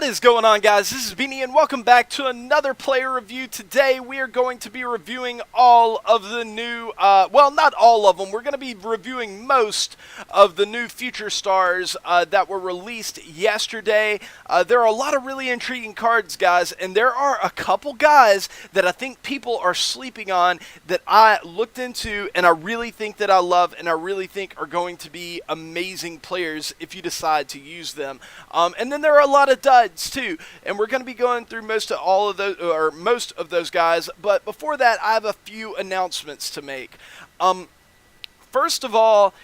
What is going on, guys? This is Beanie, and welcome back to another player review. Today, we are going to be reviewing all of the new, well, not all of them. We're going to be reviewing most of the new Future Stars that were released yesterday. There are a lot of really intriguing cards, guys, and there are a couple guys that I think people are sleeping on that I looked into, and I really think that I love, and I really think are going to be amazing players if you decide to use them. And then there are a lot of duds too, and we're going to be going through most of those guys. But before that, I have a few announcements to make. First of all,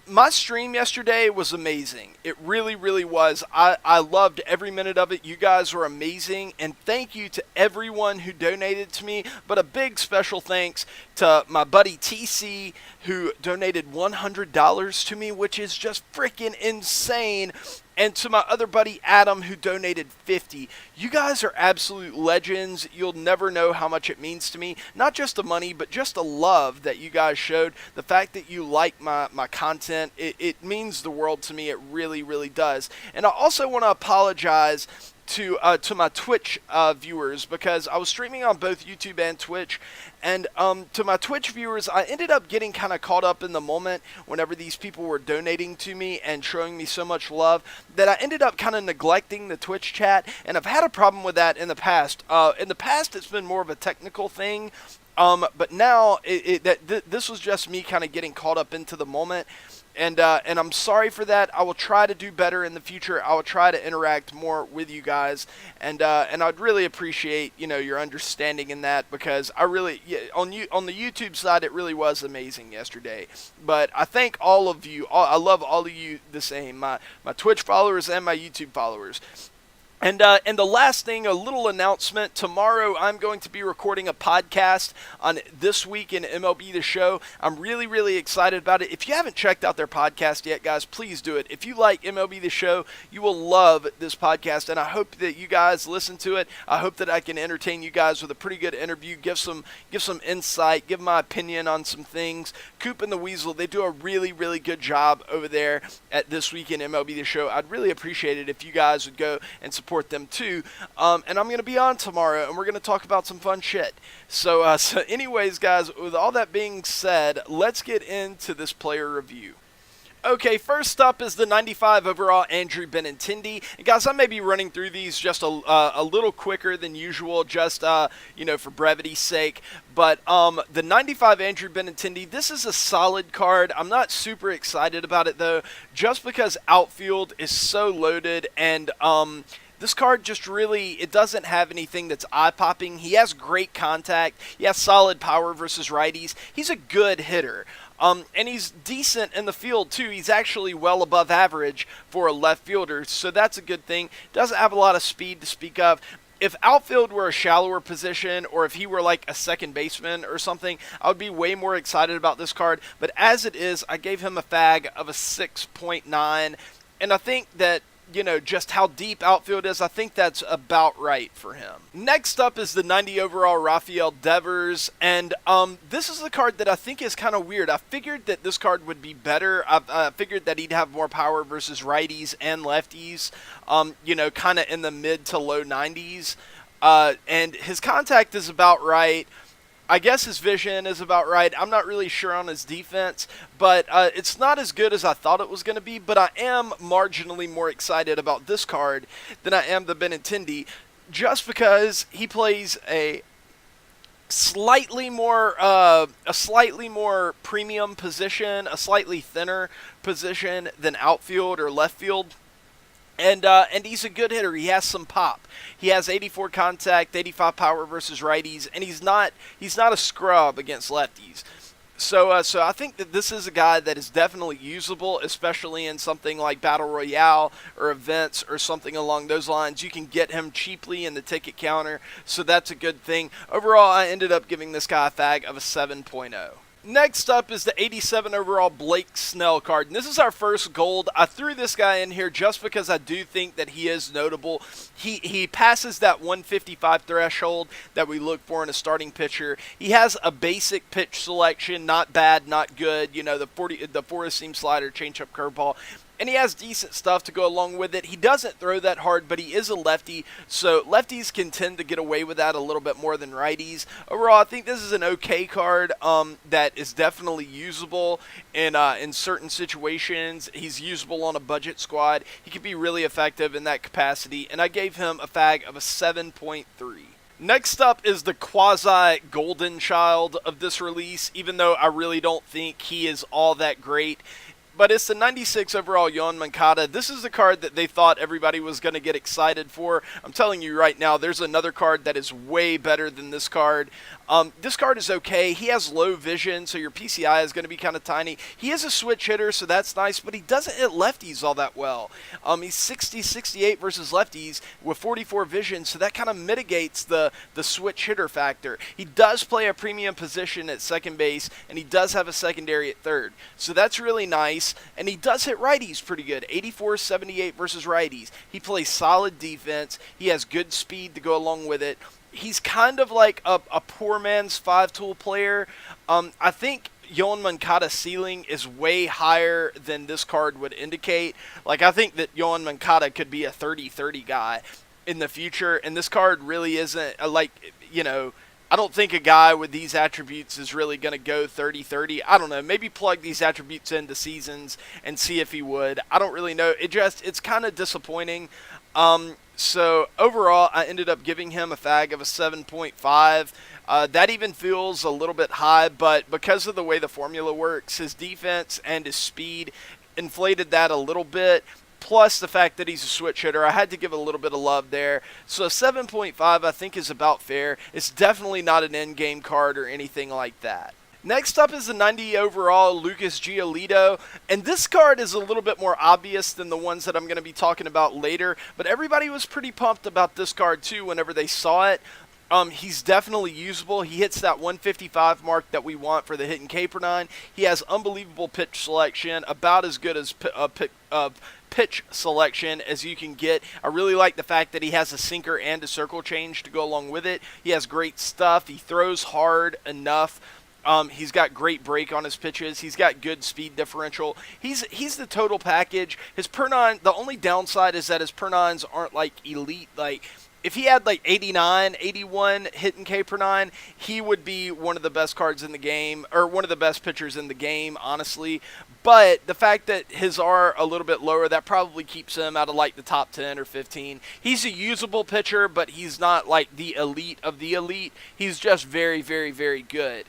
my stream yesterday was amazing. It really, really was. I loved every minute of it. You guys were amazing, and thank you to everyone who donated to me. But a big special thanks to my buddy TC, who donated $100 to me, which is just freaking insane. And to my other buddy Adam, who donated $50. You guys are absolute legends. You'll never know how much it means to me. Not just the money, but just the love that you guys showed. The fact that you like my content, it means the world to me. It really, really does. And I also want to apologize to my Twitch viewers, because I was streaming on both YouTube and Twitch, and to my Twitch viewers, I ended up getting kind of caught up in the moment whenever these people were donating to me and showing me so much love that I ended up kind of neglecting the Twitch chat, and I've had a problem with that in the past. In the past, it's been more of a technical thing, but now this was just me kind of getting caught up into the moment. And I'm sorry for that. I will try to do better in the future. I will try to interact more with you guys, and I'd really appreciate your understanding in that, because I really on the YouTube side it really was amazing yesterday. But I thank all of you. I love all of you the same. My Twitch followers and my YouTube followers. And the last thing, a little announcement. Tomorrow I'm going to be recording a podcast on This Week in MLB The Show. I'm really, really excited about it. If you haven't checked out their podcast yet, guys, please do it. If you like MLB The Show, you will love this podcast, and I hope that you guys listen to it. I hope that I can entertain you guys with a pretty good interview, give some insight, give my opinion on some things. Coop and the Weasel, they do a really, really good job over there at This Week in MLB The Show. I'd really appreciate it if you guys would go and support them too. And I'm going to be on tomorrow, and we're going to talk about some fun shit. So anyways, guys, with all that being said, let's get into this player review. Okay, first up is the 95 overall Andrew Benintendi. And guys, I may be running through these just a little quicker than usual, just for brevity's sake. But the 95 Andrew Benintendi, this is a solid card. I'm not super excited about it though, just because outfield is so loaded, and this card just really, it doesn't have anything that's eye-popping. He has great contact. He has solid power versus righties. He's a good hitter. And he's decent in the field, too. He's actually well above average for a left fielder, so that's a good thing. Doesn't have a lot of speed to speak of. If outfield were a shallower position, or if he were like a second baseman or something, I would be way more excited about this card. But as it is, I gave him a fag of a 6.9, and I think that just how deep outfield is, I think that's about right for him. Next up is the 90 overall Rafael Devers, and this is the card that I think is kind of weird. I figured that this card would be better. I figured that he'd have more power versus righties and lefties, kind of in the mid to low 90s, and his contact is about right. I guess his vision is about right. I'm not really sure on his defense, but it's not as good as I thought it was going to be. But I am marginally more excited about this card than I am the Benintendi, just because he plays a slightly more premium position, a slightly thinner position than outfield or left field. And he's a good hitter. He has some pop. He has 84 contact, 85 power versus righties, and he's not a scrub against lefties. So I think that this is a guy that is definitely usable, especially in something like Battle Royale or events or something along those lines. You can get him cheaply in the ticket counter, so that's a good thing. Overall, I ended up giving this guy a fag of a 7.0. Next up is the 87 overall Blake Snell card, and this is our first gold. I threw this guy in here just because I do think that he is notable. He passes that 155 threshold that we look for in a starting pitcher. He has a basic pitch selection, not bad, not good. The 4-seam slider, changeup, curveball. and he has decent stuff to go along with it. He doesn't throw that hard, but he is a lefty, so lefties can tend to get away with that a little bit more than righties. Overall, I think this is an okay card that is definitely usable in certain situations. He's usable on a budget squad. He could be really effective in that capacity, and I gave him a fag of a 7.3. Next up is the quasi-golden child of this release, even though I really don't think he is all that great. But it's the 96 overall Yoan Moncada. This is the card that they thought everybody was going to get excited for. I'm telling you right now, there's another card that is way better than this card. This card is okay. He has low vision, so your PCI is going to be kind of tiny. He is a switch hitter, so that's nice, but he doesn't hit lefties all that well. He's 60-68 versus lefties with 44 vision, so that kind of mitigates the switch hitter factor. He does play a premium position at second base, and he does have a secondary at third, so that's really nice. And he does hit righties pretty good, 84-78 versus righties. He plays solid defense. He has good speed to go along with it. He's kind of like a poor man's five-tool player. I think Yoan Moncada's ceiling is way higher than this card would indicate. Like, I think that Yoan Moncada could be a 30-30 guy in the future, and this card really isn't, I don't think a guy with these attributes is really going to go 30-30. I don't know. Maybe plug these attributes into seasons and see if he would. I don't really know. It's kind of disappointing. So overall, I ended up giving him a fag of a 7.5. That even feels a little bit high, but because of the way the formula works, his defense and his speed inflated that a little bit. Plus the fact that he's a switch hitter, I had to give a little bit of love there. So 7.5 I think is about fair. It's definitely not an end-game card or anything like that. Next up is the 90 overall Lucas Giolito, and this card is a little bit more obvious than the ones that I'm going to be talking about later, but everybody was pretty pumped about this card too whenever they saw it. He's definitely usable. He hits that 155 mark that we want for the hit and K per 9. He has unbelievable pitch selection, about as good as pitch selection as you can get. I really like the fact that he has a sinker and a circle change to go along with it. He has great stuff. He throws hard enough. He's got great break on his pitches. He's got good speed differential. He's the total package. His per 9, the only downside is that his per 9s aren't like elite. Like, if he had like 89, 81 hit and K per 9, he would be one of the best cards in the game, or one of the best pitchers in the game, honestly. But the fact that his are a little bit lower, that probably keeps him out of like the top 10 or 15. He's a usable pitcher, but he's not like the elite of the elite. He's just very, very, very good.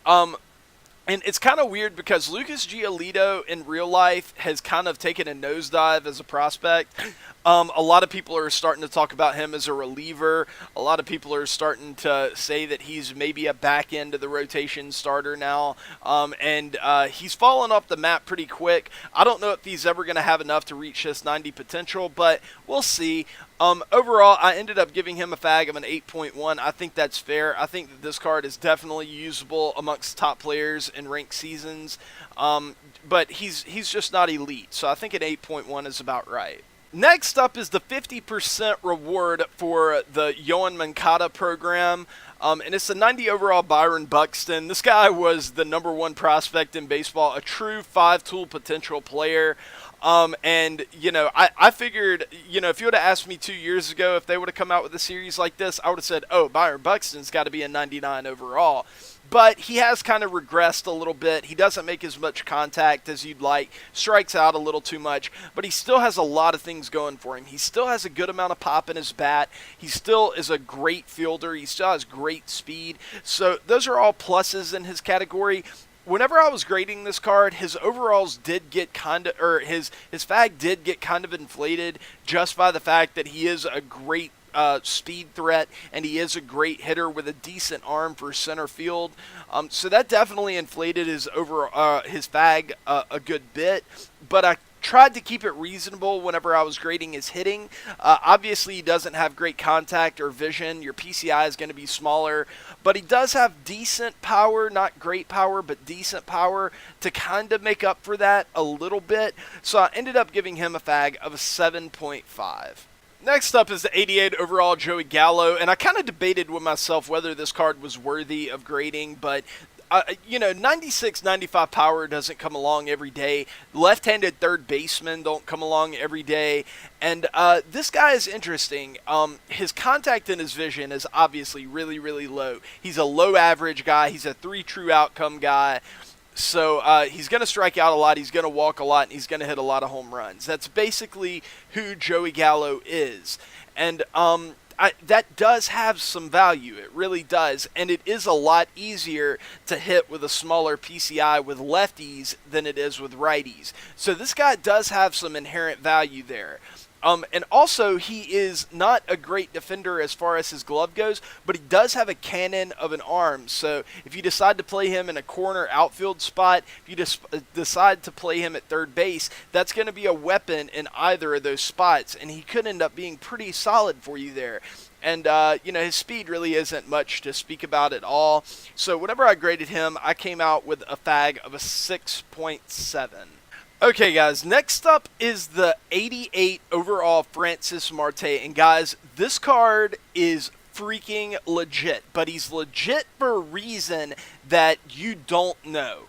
And it's kind of weird because Lucas Giolito in real life has kind of taken a nosedive as a prospect. A lot of people are starting to talk about him as a reliever. A lot of people are starting to say that he's maybe a back end of the rotation starter now. And he's fallen off the map pretty quick. I don't know if he's ever going to have enough to reach this 90 potential, but we'll see. Overall, I ended up giving him a fag of an 8.1. I think that's fair. I think that this card is definitely usable amongst top players in ranked seasons. But he's just not elite, so I think an 8.1 is about right. Next up is the 50% reward for the Yoan Moncada program. And it's the 90 overall Byron Buxton. This guy was the #1 prospect in baseball, a true five-tool potential player. And, I figured, if you would have asked me 2 years ago if they would have come out with a series like this, I would have said, oh, Byron Buxton's got to be a 99 overall. But he has kind of regressed a little bit. He doesn't make as much contact as you'd like, strikes out a little too much, but he still has a lot of things going for him. He still has a good amount of pop in his bat. He still is a great fielder. He still has great speed. So those are all pluses in his category. Whenever I was grading this card, his overalls did get his fag did get kind of inflated just by the fact that he is a great speed threat, and he is a great hitter with a decent arm for center field. So that definitely inflated his fag a good bit, but I tried to keep it reasonable whenever I was grading his hitting. Obviously, he doesn't have great contact or vision. Your PCI is going to be smaller, but he does have decent power, not great power, but decent power to kind of make up for that a little bit. So I ended up giving him a fag of a 7.5. Next up is the 88 overall Joey Gallo, and I kind of debated with myself whether this card was worthy of grading, but you know, 96, 95 power doesn't come along every day. Left-handed third basemen don't come along every day. And this guy is interesting. His contact and his vision is obviously really, really low. He's a low average guy. He's a 3 true outcome guy. So he's going to strike out a lot, he's going to walk a lot, and he's going to hit a lot of home runs. That's basically who Joey Gallo is. And that does have some value. It really does. And it is a lot easier to hit with a smaller PCI with lefties than it is with righties. So this guy does have some inherent value there. And also, he is not a great defender as far as his glove goes, but he does have a cannon of an arm. So if you decide to play him in a corner outfield spot, if you decide to play him at third base, that's going to be a weapon in either of those spots. And he could end up being pretty solid for you there. And, you know, his speed really isn't much to speak about at all. So whenever I graded him, I came out with a FAG of a 6.7. Okay, guys, next up is the 88 overall Francis Marte. And, guys, this card is freaking legit. But he's legit for a reason that you don't know.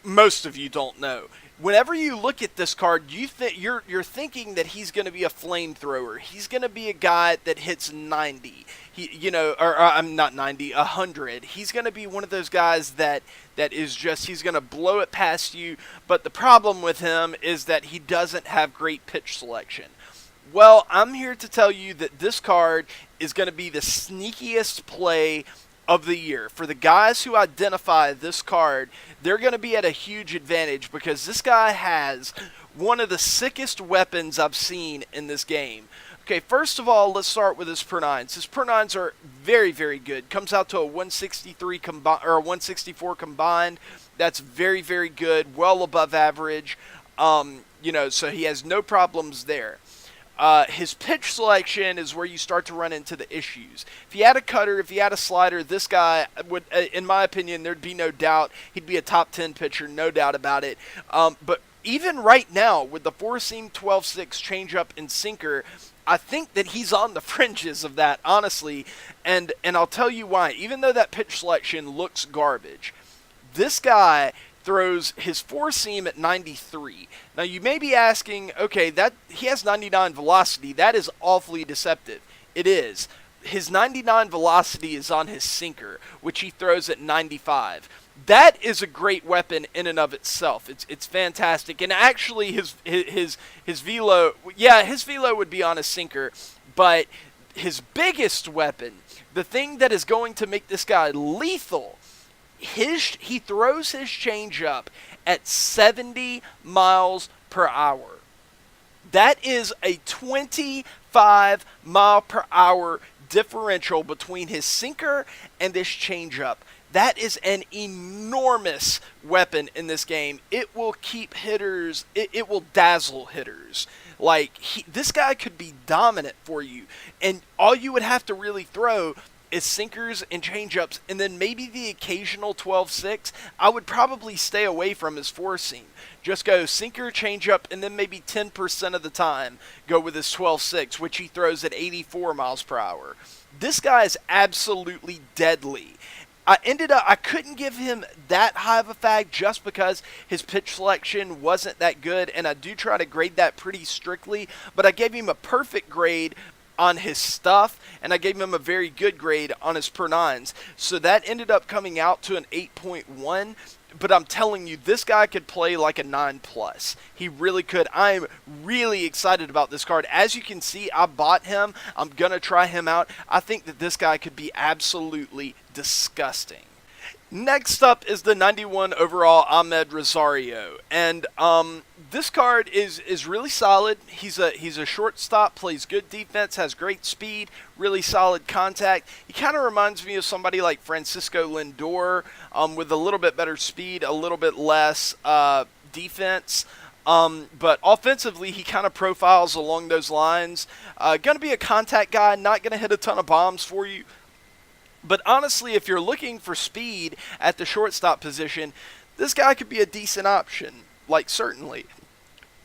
Most of you don't know. Whenever you look at this card, you're thinking that he's going to be a flamethrower. He's going to be a guy that hits 90. I'm not 90, 100. He's going to be one of those guys that is just, he's going to blow it past you. But the problem with him is that he doesn't have great pitch selection. Well, I'm here to tell you that this card is going to be the sneakiest play of the year. For the guys who identify this card, they're going to be at a huge advantage because this guy has one of the sickest weapons I've seen in this game. Okay, first of all, let's start with his per nines. His per nines are very, very good. Comes out to a 163 or a 164 combined. That's very, very good. Well above average. So he has no problems there. His pitch selection is where you start to run into the issues. If he had a cutter, if he had a slider, this guy would, in my opinion, there'd be no doubt. He'd be a top 10 pitcher, no doubt about it. But even right now, with the four-seam 12-6 changeup and sinker, I think that he's on the fringes of that, honestly. And I'll tell you why. Even though that pitch selection looks garbage, this guy throws his four-seam at 93. Now, you may be asking, okay, that he has 99 velocity. That is awfully deceptive. It is. His 99 velocity is on his sinker, which he throws at 95. That is a great weapon in and of itself. It's fantastic. And actually, his velo, his velo would be on his sinker, but his biggest weapon, the thing that is going to make this guy lethal, he throws his changeup at 70 miles per hour. That is a 25 mile per hour differential between his sinker and his changeup. That is an enormous weapon in this game. It will keep hitters, it will dazzle hitters. Like, this guy could be dominant for you. And all you would have to really throw is sinkers and changeups, and then maybe the occasional 12-6. I would probably stay away from his four-seam. Just go sinker, changeup, and then maybe 10% of the time go with his 12-6, which he throws at 84 miles per hour. This guy is absolutely deadly. I couldn't give him that high of a FAG just because his pitch selection wasn't that good, and I do try to grade that pretty strictly, but I gave him a perfect grade on his stuff, and I gave him a very good grade on his per nines. So that ended up coming out to an 8.1, but I'm telling you, this guy could play like a 9+. He really could. I'm really excited about this card. As you can see, I bought him. I'm going to try him out. I think that this guy could be absolutely disgusting. Next up is the 91 overall Ahmed Rosario, and this card is really solid. He's a shortstop, plays good defense, has great speed, really solid contact. He kind of reminds me of somebody like Francisco Lindor, with a little bit better speed, a little bit less defense. But offensively, he kind of profiles along those lines. Going to be a contact guy, not going to hit a ton of bombs for you. But honestly, if you're looking for speed at the shortstop position, this guy could be a decent option, like certainly.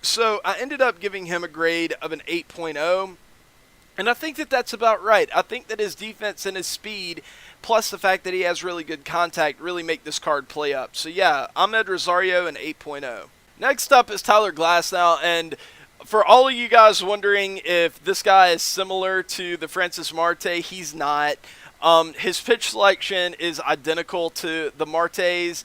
So I ended up giving him a grade of an 8.0, and I think that that's about right. I think that his defense and his speed plus the fact that he has really good contact really make this card play up. So yeah, Ahmed Rosario an 8.0. Next up is Tyler Glasnow, and for all of you guys wondering if this guy is similar to the Francis Marte, he's not. His pitch selection is identical to the Marte's.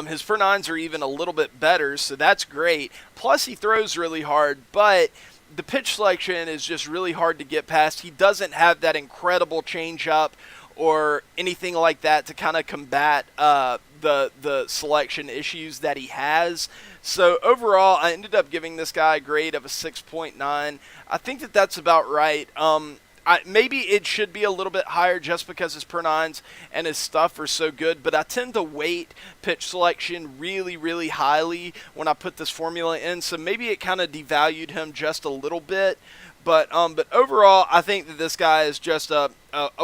His per nines are even a little bit better, so that's great. Plus, he throws really hard, but the pitch selection is just really hard to get past. He doesn't have that incredible changeup or anything like that to kind of combat the selection issues that he has. So overall, I ended up giving this guy a grade of a 6.9. I think that that's about right. Maybe it should be a little bit higher just because his per nines and his stuff are so good, but I tend to weight pitch selection really, really highly when I put this formula in, so maybe it kind of devalued him just a little bit. But overall, I think that this guy is just a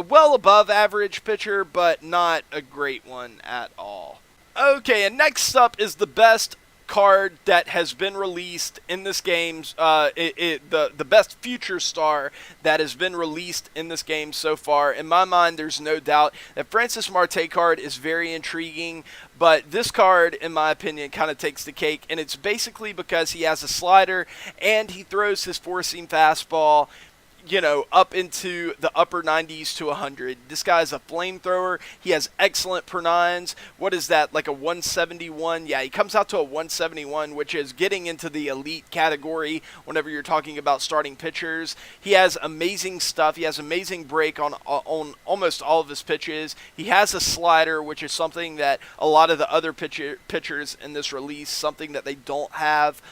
well above average pitcher, but not a great one at all. Okay, and next up is the best card that has been released in this game, the best future star that has been released in this game so far. In my mind, there's no doubt that Francis Marte card is very intriguing, but this card, in my opinion, kind of takes the cake, and it's basically because he has a slider and he throws his four-seam fastball, you know, up into the upper 90s to 100. This guy's a flamethrower. He has excellent per nines. What is that, like a 171? Yeah, he comes out to a 171, which is getting into the elite category whenever you're talking about starting pitchers. He has amazing stuff. He has amazing break on almost all of his pitches. He has a slider, which is something that a lot of the other pitchers in this release, something that they don't have.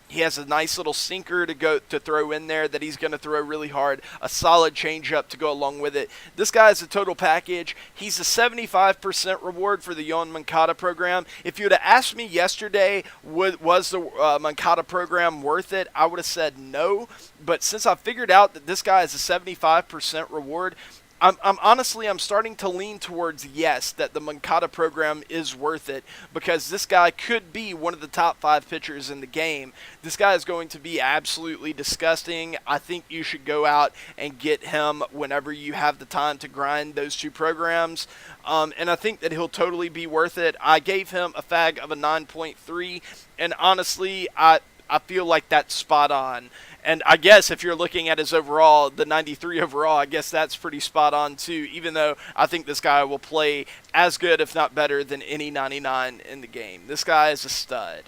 He has a nice little sinker to throw in there that he's going to throw really hard. A solid changeup to go along with it. This guy is a total package. He's a 75% reward for the Yoan Moncada program. If you would have asked me yesterday, was the Moncada program worth it, I would have said no. But since I figured out that this guy is a 75% reward, I'm starting to lean towards yes, that the Moncada program is worth it, because this guy could be one of the top 5 pitchers in the game. This guy is going to be absolutely disgusting. I think you should go out and get him whenever you have the time to grind those 2 programs. And I think that he'll totally be worth it. I gave him a FAG of a 9.3, and honestly, I feel like that's spot on. And I guess if you're looking at his overall, the 93 overall, I guess that's pretty spot on too, even though I think this guy will play as good, if not better, than any 99 in the game. This guy is a stud.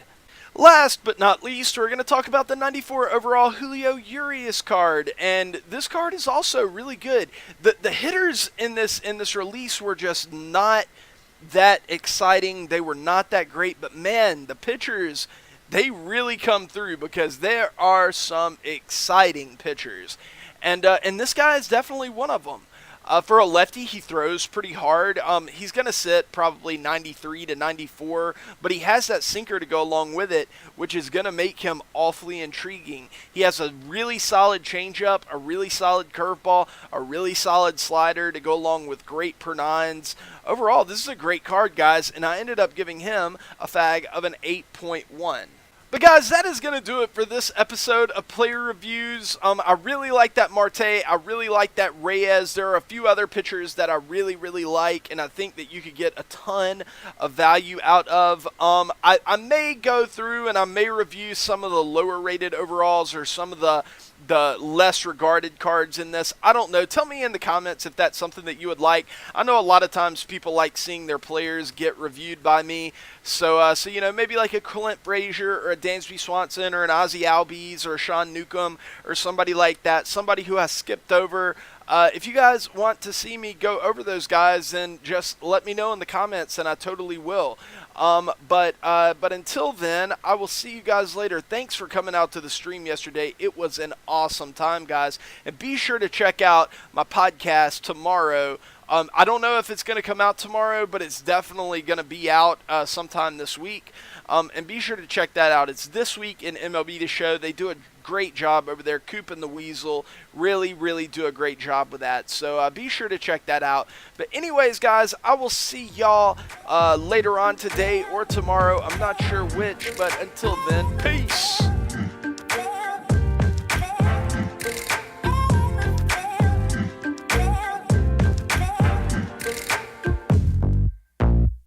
Last but not least, we're going to talk about the 94 overall Julio Urias card, and this card is also really good. The hitters in this release were just not that exciting. They were not that great, but man, the pitchers, they really come through, because there are some exciting pitchers. And this guy is definitely one of them. For a lefty, he throws pretty hard. He's going to sit probably 93 to 94, but he has that sinker to go along with it, which is going to make him awfully intriguing. He has a really solid changeup, a really solid curveball, a really solid slider to go along with great per nines. Overall, this is a great card, guys, and I ended up giving him a FAG of an 8.1. But guys, that is going to do it for this episode of Player Reviews. I really like that Marte. I really like that Reyes. There are a few other pitchers that I really, really like, and I think that you could get a ton of value out of. I may go through and I may review some of the lower rated overalls or some of the less regarded cards in this. I don't know. Tell me in the comments if that's something that you would like. I know a lot of times people like seeing their players get reviewed by me. So you know, maybe like a Clint Frazier or a Dansby Swanson or an Ozzie Albies or a Sean Newcomb or somebody like that. Somebody who has skipped over. If you guys want to see me go over those guys, then just let me know in the comments, and I totally will. But until then, I will see you guys later. Thanks for coming out to the stream yesterday. It was an awesome time, guys. And be sure to check out my podcast tomorrow. I don't know if it's going to come out tomorrow, but it's definitely going to be out sometime this week. And be sure to check that out. It's This Week in MLB The Show. They do a great job over there. Coop and the Weasel really, really do a great job with that. So be sure to check that out. But anyways, guys, I will see y'all later on today or tomorrow. I'm not sure which, but until then, peace.